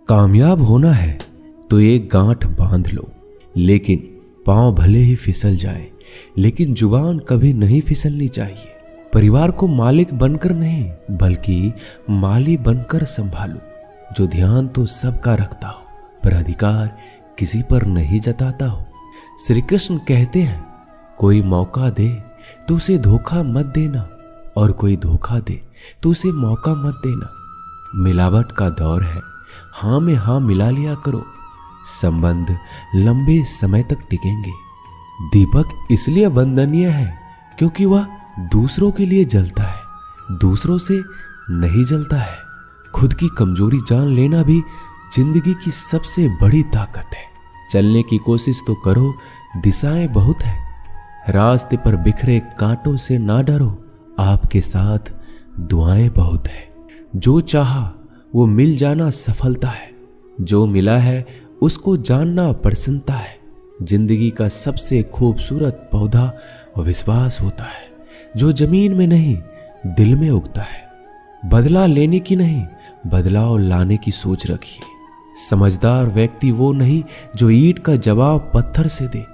कामयाब होना है तो एक गांठ बांध लो, लेकिन पांव भले ही फिसल जाए, लेकिन जुबान कभी नहीं फिसलनी चाहिए। परिवार को मालिक बनकर नहीं बल्कि माली बनकर संभालो, जो ध्यान तो सबका रखता हो पर अधिकार किसी पर नहीं जताता हो। श्री कृष्ण कहते हैं, कोई मौका दे तो उसे धोखा मत देना, और कोई धोखा दे तो उसे मौका मत देना। मिलावट का दौर है, हाँ में हाँ मिला लिया करो, संबंध लंबे समय तक टिकेंगे। दीपक इसलिए वंदनीय है क्योंकि वह दूसरों के लिए जलता है, दूसरों से नहीं जलता है। खुद की कमजोरी जान लेना भी जिंदगी की सबसे बड़ी ताकत है। चलने की कोशिश तो करो, दिशाएं बहुत है। रास्ते पर बिखरे कांटों से ना डरो, आपके साथ दुआएं बहुत है। जो चाहा वो मिल जाना सफलता है, जो मिला है उसको जानना प्रसन्नता है। जिंदगी का सबसे खूबसूरत पौधा विश्वास होता है, जो जमीन में नहीं दिल में उगता है। बदला लेने की नहीं, बदलाव लाने की सोच रखिए। समझदार व्यक्ति वो नहीं जो ईंट का जवाब पत्थर से दे,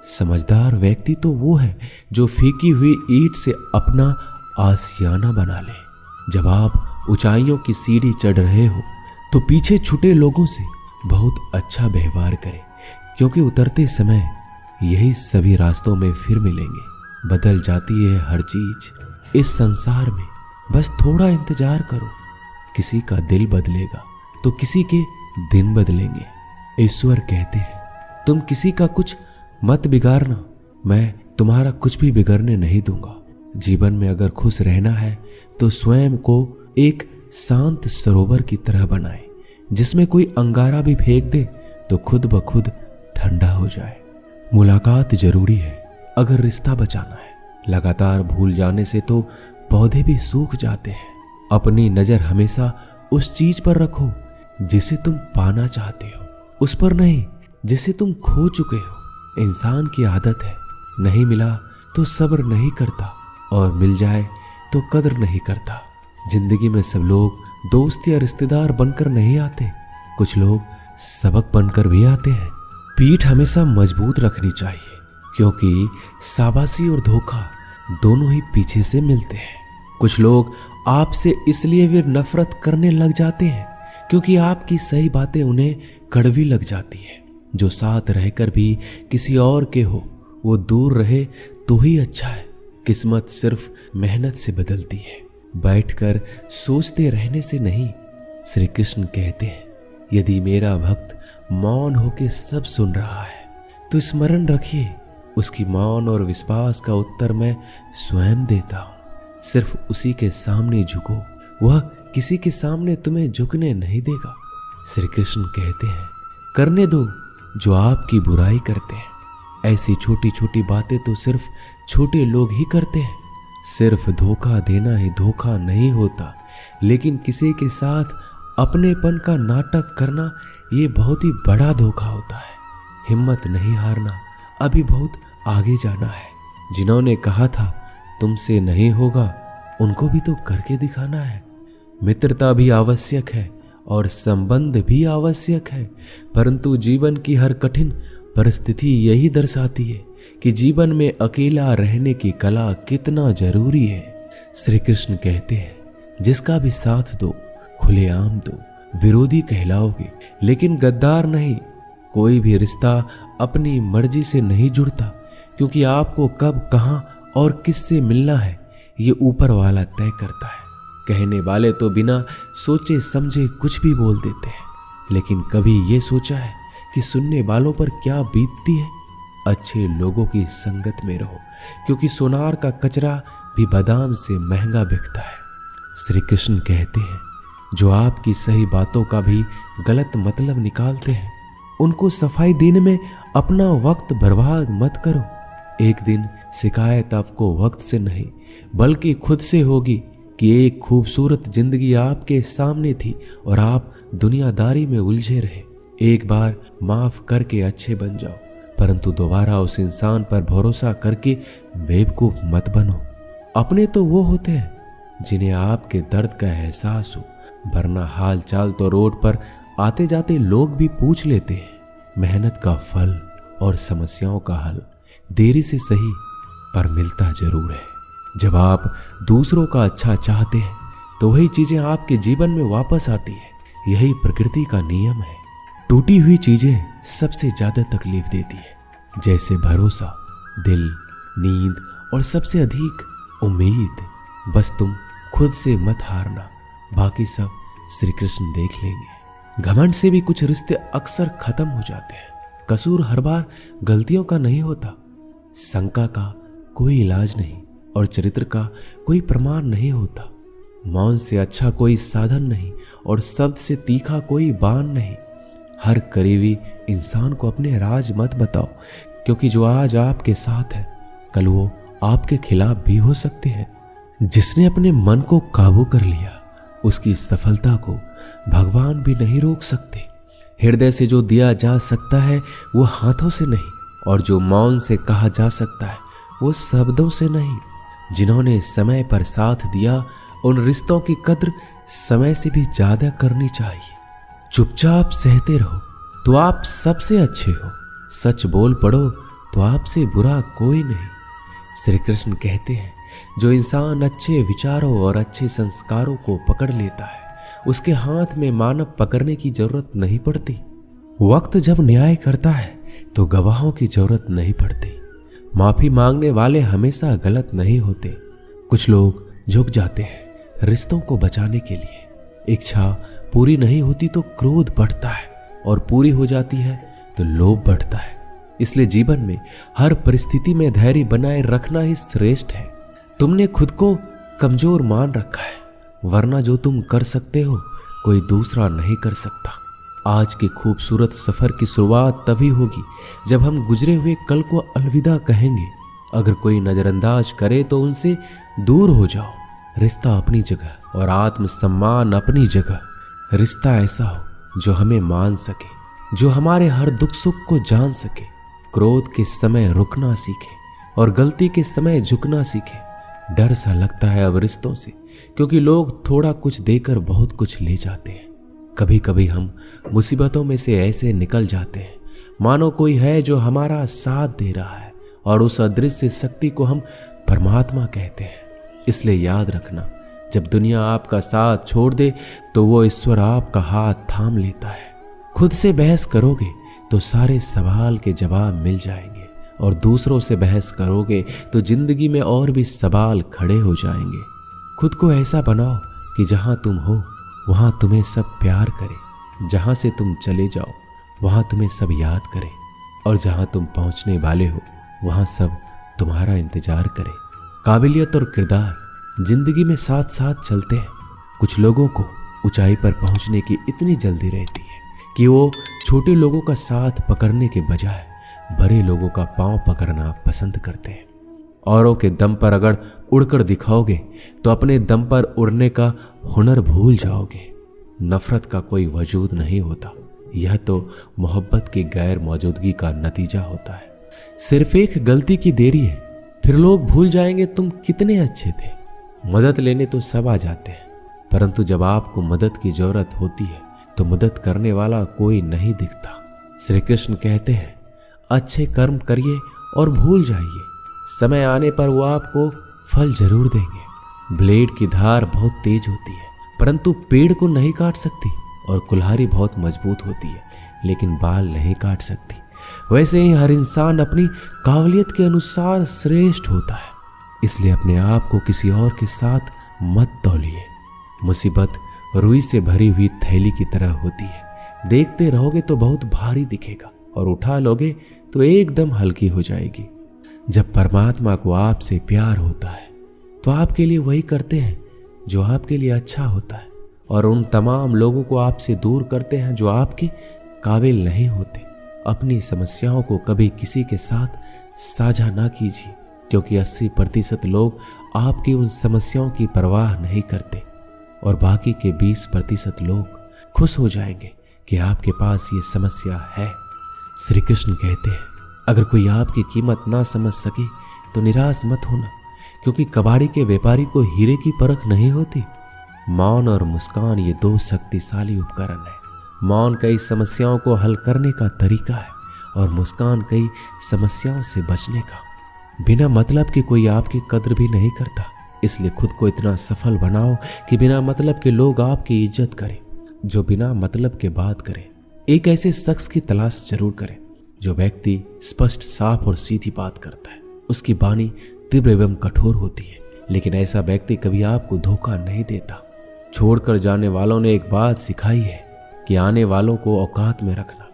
समझदार व्यक्ति तो वो है जो फीकी हुई ईंट से अपना आशियाना बना ले। जब आप ऊंचाइयों की सीढ़ी चढ़ रहे हो तो पीछे छूटे लोगों से बहुत अच्छा व्यवहार करें, क्योंकि उतरते समय यही सभी रास्तों में फिर मिलेंगे। बदल जाती है हर चीज इस संसार में, बस थोड़ा इंतजार करो। किसी का दिल बदलेगा तो किसी के दिन बदलेंगे। ईश्वर कहते हैं, तुम किसी का कुछ मत बिगाड़ना, मैं तुम्हारा कुछ भी बिगड़ने नहीं दूंगा। जीवन में अगर खुश रहना है तो स्वयं को एक शांत सरोवर की तरह बनाए, जिसमें कोई अंगारा भी फेंक दे तो खुद ब खुद ठंडा हो जाए। मुलाकात जरूरी है अगर रिश्ता बचाना है। लगातार भूल जाने से तो पौधे भी सूख जाते हैं। अपनी नजर हमेशा उस चीज पर रखो जिसे तुम पाना चाहते हो, उस पर नहीं जिसे तुम खो चुके हो। इंसान की आदत है, नहीं मिला तो सब्र नहीं करता, और मिल जाए तो कदर नहीं करता। जिंदगी में सब लोग दोस्त या रिश्तेदार बनकर नहीं आते, कुछ लोग सबक बनकर भी आते हैं। पीठ हमेशा मजबूत रखनी चाहिए, क्योंकि शाबाशी और धोखा दोनों ही पीछे से मिलते हैं। कुछ लोग आपसे इसलिए भी नफरत करने लग जाते हैं क्योंकि आपकी सही बातें उन्हें कड़वी लग जाती है। जो साथ रहकर भी किसी और के हो वो दूर रहे तो ही अच्छा है। किस्मत सिर्फ मेहनत से बदलती है, बैठकर सोचते रहने से नहीं। श्री कृष्ण कहते हैं, यदि मेरा भक्त मौन होके सब सुन रहा है तो स्मरण रखिए, उसकी मौन और विश्वास का उत्तर मैं स्वयं देता हूं। सिर्फ उसी के सामने झुको, वह किसी के सामने तुम्हें झुकने नहीं देगा। श्री कृष्ण कहते हैं, करने दो जो आपकी बुराई करते हैं। ऐसी छोटी छोटी बातें तो सिर्फ छोटे लोग ही करते हैं। सिर्फ धोखा देना ही धोखा नहीं होता, लेकिन किसी के साथ अपनेपन का नाटक करना ये बहुत ही बड़ा धोखा होता है। हिम्मत नहीं हारना, अभी बहुत आगे जाना है। जिन्होंने कहा था तुमसे नहीं होगा, उनको भी तो करके दिखाना है। मित्रता भी आवश्यक है और संबंध भी आवश्यक है, परंतु जीवन की हर कठिन परिस्थिति यही दर्शाती है कि जीवन में अकेला रहने की कला कितना जरूरी है। श्री कृष्ण कहते हैं, जिसका भी साथ दो खुलेआम दो, विरोधी कहलाओगे लेकिन गद्दार नहीं। कोई भी रिश्ता अपनी मर्जी से नहीं जुड़ता, क्योंकि आपको कब, कहां और किससे मिलना है ये ऊपर वाला तय करता है। कहने वाले तो बिना सोचे समझे कुछ भी बोल देते हैं, लेकिन कभी ये सोचा है कि सुनने वालों पर क्या बीतती है? अच्छे लोगों की संगत में रहो, क्योंकि सोनार का कचरा भी बादाम से महंगा बिकता है। श्री कृष्ण कहते हैं, जो आपकी सही बातों का भी गलत मतलब निकालते हैं, उनको सफाई देने में अपना वक्त बर्बाद मत करो। एक दिन शिकायत आपको वक्त से नहीं बल्कि खुद से होगी कि एक खूबसूरत जिंदगी आपके सामने थी और आप दुनियादारी में उलझे रहे। एक बार माफ करके अच्छे बन जाओ, परंतु दोबारा उस इंसान पर भरोसा करके बेवकूफ मत बनो। अपने तो वो होते हैं जिन्हें आपके दर्द का एहसास हो, वरना हाल चाल तो रोड पर आते जाते लोग भी पूछ लेते हैं। मेहनत का फल और समस्याओं का हल देरी से सही पर मिलता जरूर है। जब आप दूसरों का अच्छा चाहते हैं तो वही चीजें आपके जीवन में वापस आती है। यही प्रकृति का नियम है। टूटी हुई चीजें सबसे ज्यादा तकलीफ देती है, जैसे भरोसा, दिल, नींद और सबसे अधिक उम्मीद। बस तुम खुद से मत हारना, बाकी सब श्री कृष्ण देख लेंगे। घमंड से भी कुछ रिश्ते अक्सर खत्म हो जाते हैं। कसूर हर बार गलतियों का नहीं होता। शंका का कोई इलाज नहीं और चरित्र का कोई प्रमाण नहीं होता। मौन से अच्छा कोई साधन नहीं और शब्द से तीखा कोई बाण नहीं। हर करीबी इंसान को अपने राज मत बताओ, क्योंकि जो आज आपके साथ है कल वो आपके खिलाफ भी हो सकते हैं। जिसने अपने मन को काबू कर लिया उसकी सफलता को भगवान भी नहीं रोक सकते। हृदय से जो दिया जा सकता है वो हाथों से नहीं, और जो मौन से कहा जा सकता है वो शब्दों से नहीं। जिन्होंने समय पर साथ दिया उन रिश्तों की कद्र समय से भी ज्यादा करनी चाहिए। चुपचाप सहते रहो तो आप सबसे अच्छे हो, सच बोल पड़ो तो आपसे बुरा कोई नहीं। श्री कृष्ण कहते हैं, जो इंसान अच्छे विचारों और अच्छे संस्कारों को पकड़ लेता है उसके हाथ में मानव पकड़ने की जरूरत नहीं पड़ती। वक्त जब न्याय करता है तो गवाहों की जरूरत नहीं पड़ती। माफी मांगने वाले हमेशा गलत नहीं होते। कुछ लोग झुक जाते हैं रिश्तों को बचाने के लिए। इच्छा पूरी नहीं होती तो क्रोध बढ़ता है, और पूरी हो जाती है तो लोभ बढ़ता है। इसलिए जीवन में हर परिस्थिति में धैर्य बनाए रखना ही श्रेष्ठ है। तुमने खुद को कमजोर मान रखा है, वरना जो तुम कर सकते हो कोई दूसरा नहीं कर सकता। आज के खूबसूरत सफर की शुरुआत तभी होगी जब हम गुजरे हुए कल को अलविदा कहेंगे। अगर कोई नजरअंदाज करे तो उनसे दूर हो जाओ। रिश्ता अपनी जगह और आत्मसम्मान अपनी जगह। रिश्ता ऐसा हो जो हमें मान सके, जो हमारे हर दुख सुख को जान सके, क्रोध के समय रुकना सीखे और गलती के समय झुकना सीखे। डर सा लगता है अब रिश्तों से, क्योंकि लोग थोड़ा कुछ देकर बहुत कुछ ले जाते हैं। कभी कभी हम मुसीबतों में से ऐसे निकल जाते हैं मानो कोई है जो हमारा साथ दे रहा है, और उस अदृश्य शक्ति को हम परमात्मा कहते हैं। इसलिए याद रखना, जब दुनिया आपका साथ छोड़ दे तो वो ईश्वर आपका हाथ थाम लेता है। खुद से बहस करोगे तो सारे सवाल के जवाब मिल जाएंगे, और दूसरों से बहस करोगे तो जिंदगी में और भी सवाल खड़े हो जाएंगे। खुद को ऐसा बनाओ कि जहां तुम हो वहां तुम्हें सब प्यार करे, जहां से तुम चले जाओ वहां तुम्हें सब याद करे, और जहां तुम पहुंचने वाले हो वहां सब तुम्हारा इंतजार करे। काबिलियत और किरदार जिंदगी में साथ साथ चलते हैं। कुछ लोगों को ऊंचाई पर पहुंचने की इतनी जल्दी रहती है कि वो छोटे लोगों का साथ पकड़ने के बजाय बड़े लोगों का पांव पकड़ना पसंद करते हैं। औरों के दम पर अगर उड़कर दिखाओगे तो अपने दम पर उड़ने का हुनर भूल जाओगे। नफरत का कोई वजूद नहीं होता, यह तो मोहब्बत की गैर मौजूदगी का नतीजा होता है। सिर्फ एक गलती की देरी है, फिर लोग भूल जाएंगे तुम कितने अच्छे थे। मदद लेने तो सब आ जाते हैं, परंतु जब आपको मदद की जरूरत होती है तो मदद करने वाला कोई नहीं दिखता। श्री कृष्ण कहते हैं, अच्छे कर्म करिए और भूल जाइए, समय आने पर वो आपको फल जरूर देंगे। ब्लेड की धार बहुत तेज होती है, परंतु पेड़ को नहीं काट सकती, और कुल्हाड़ी बहुत मजबूत होती है लेकिन बाल नहीं काट सकती। वैसे ही हर इंसान अपनी काबिलियत के अनुसार श्रेष्ठ होता है। इसलिए अपने आप को किसी और के साथ मत तौलिए। मुसीबत रुई से भरी हुई थैली की तरह होती है, देखते रहोगे तो बहुत भारी दिखेगा और उठा लोगे तो एकदम हल्की हो जाएगी। जब परमात्मा को आपसे प्यार होता है तो आपके लिए वही करते हैं जो आपके लिए अच्छा होता है, और उन तमाम लोगों को आपसे दूर करते हैं जो आपके काबिल नहीं होते। अपनी समस्याओं को कभी किसी के साथ साझा ना कीजिए, क्योंकि 80% लोग आपकी उन समस्याओं की परवाह नहीं करते, और बाकी के 20% लोग खुश हो जाएंगे कि आपके पास ये समस्या है। श्री कृष्ण कहते हैं, अगर कोई आपकी कीमत ना समझ सके तो निराश मत होना, क्योंकि कबाड़ी के व्यापारी को हीरे की परख नहीं होती। मौन और मुस्कान ये 2 शक्तिशाली उपकरण है। मौन कई समस्याओं को हल करने का तरीका है और मुस्कान कई समस्याओं से बचने का। बिना मतलब के कोई आपकी कद्र भी नहीं करता, इसलिए खुद को इतना सफल बनाओ कि बिना मतलब के लोग आपकी इज्जत करें। जो बिना मतलब के बात करे, एक ऐसे शख्स की तलाश जरूर करें जो व्यक्ति स्पष्ट, साफ और सीधी बात करता है। उसकी वाणी तीव्र एवं कठोर होती है, लेकिन ऐसा व्यक्ति कभी आपको धोखा नहीं देता। छोड़कर जाने वालों ने एक बात सिखाई है कि आने वालों को औकात में रखना।